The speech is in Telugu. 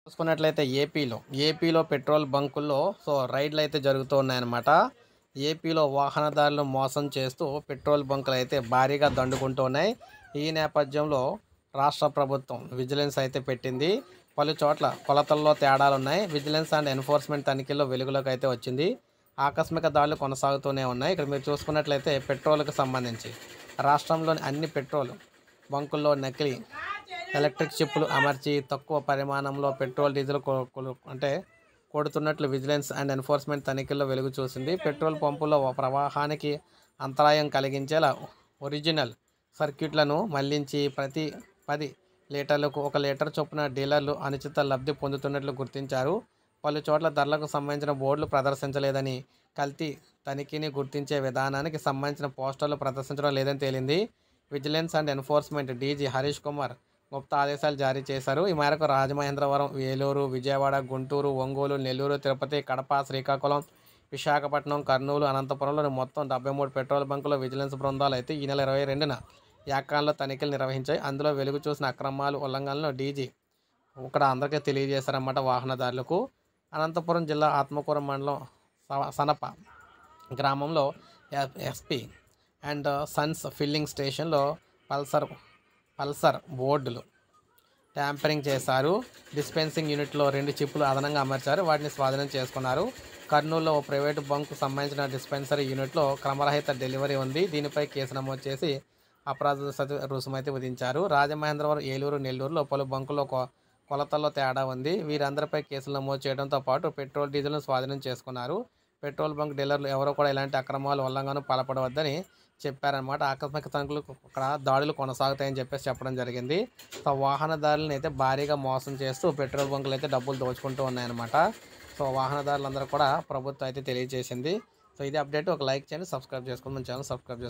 చూసుకున్నట్లయితే ఏపీలో పెట్రోల్ బంకుల్లో రైడ్లు అయితే జరుగుతూ ఉన్నాయన్నమాట. ఏపీలో వాహనదారులు మోసం చేస్తూ పెట్రోల్ బంకులు అయితే భారీగా దండుకుంటూ ఉన్నాయి. ఈ నేపథ్యంలో రాష్ట్ర ప్రభుత్వం విజిలెన్స్ అయితే పెట్టింది. పలు చోట్ల కొలతల్లో తేడాలున్నాయి. విజిలెన్స్ అండ్ ఎన్ఫోర్స్మెంట్ తనిఖీల్లో వెలుగులోకి అయితే వచ్చింది. ఆకస్మిక దాడులు కొనసాగుతూనే ఉన్నాయి. ఇక్కడ మీరు చూసుకున్నట్లయితే పెట్రోల్కి సంబంధించి రాష్ట్రంలోని అన్ని పెట్రోల్ బంకుల్లో నకిలీ ఎలక్ట్రిక్ చిప్పులు అమర్చి తక్కువ పరిమాణంలో పెట్రోల్ డీజిల్ కొడుతున్నట్లు విజిలెన్స్ అండ్ ఎన్ఫోర్స్మెంట్ తనిఖీల్లో వెలుగు చూసింది. పెట్రోల్ పంపుల్లో ప్రవాహానికి అంతరాయం కలిగించేలా ఒరిజినల్ సర్క్యూట్లను మళ్లించి ప్రతి 10 లీటర్లకు 1 లీటర్ చొప్పున డీలర్లు అనుచిత లబ్ధి పొందుతున్నట్లు గుర్తించారు. పలు చోట్ల ధరలకు సంబంధించిన బోర్డులు ప్రదర్శించలేదని, కల్తీ తనిఖీని గుర్తించే విధానానికి సంబంధించిన పోస్టర్లు ప్రదర్శించడం లేదని తేలింది. Vigilance and enforcement DG Harish Kumar Gupta ఆదేశాలు జారీ చేశారు. ఈ మేరకు రాజమహేంద్రవరం, ఏలూరు, విజయవాడ, గుంటూరు, ఒంగోలు, నెల్లూరు, తిరుపతి, కడప, శ్రీకాకుళం, విశాఖపట్నం, కర్నూలు, అనంతపురంలోని మొత్తం 73 పెట్రోల్ బంకుల విజిలెన్స్ బృందాలు అయితే ఈ నెల 22న ఏకాంలో తనిఖీలు నిర్వహించాయి. అందులో వెలుగు చూసిన అక్రమాలు, ఉల్లంఘనలను డీజీ ఇక్కడ అందరికీ తెలియజేశారన్నమాట వాహనదారులకు. అనంతపురం జిల్లా ఆత్మకూరు మండలం సనప గ్రామంలో ఎస్పీ అండ్ సన్స్ ఫిల్లింగ్ స్టేషన్లో పల్సర్ బోర్డులు ట్యాంపరింగ్ చేశారు. డిస్పెన్సింగ్ యూనిట్లో 2 చిప్పులు అదనంగా అమర్చారు. వాటిని స్వాధీనం చేసుకున్నారు. కర్నూలులో ఓ ప్రైవేటు బంకు సంబంధించిన డిస్పెన్సరీ యూనిట్లో క్రమరహిత డెలివరీ ఉంది. దీనిపై కేసు నమోదు చేసి అపరాధ రుసుమైతే విధించారు. రాజమహేంద్రవరం, ఏలూరు, నెల్లూరులో పలు బంకుల్లో కొలతల్లో తేడా ఉంది. వీరందరిపై కేసులు నమోదు చేయడంతో పాటు పెట్రోల్, డీజిల్ను స్వాధీనం చేసుకున్నారు. పెట్రోల్ బంక్ డీలర్లు ఎవరో కూడా ఇలాంటి అక్రమాలు, ఉల్లంఘనలు పాల్పడవద్దని చెప్పారనమాట. ఆకస్మిక తనిఖీలు ఇక్కడ దాడులు కొనసాగుతాయని చెప్పడం జరిగింది. వాహనదారులను అయితే భారీగా మోసం చేస్తూ పెట్రోల్ బంకులు అయితే డబ్బులు దోచుకుంటూ ఉన్నాయన్నమాట. వాహనదారులందరూ కూడా ప్రభుత్వం అయితే తెలియజేసింది. ఇది అప్డేట్. ఒక లైక్ చేయండి, సబ్స్క్రైబ్ చేసుకోండి, మన ఛానల్ సబ్స్క్రైబ్ చేసుకోండి.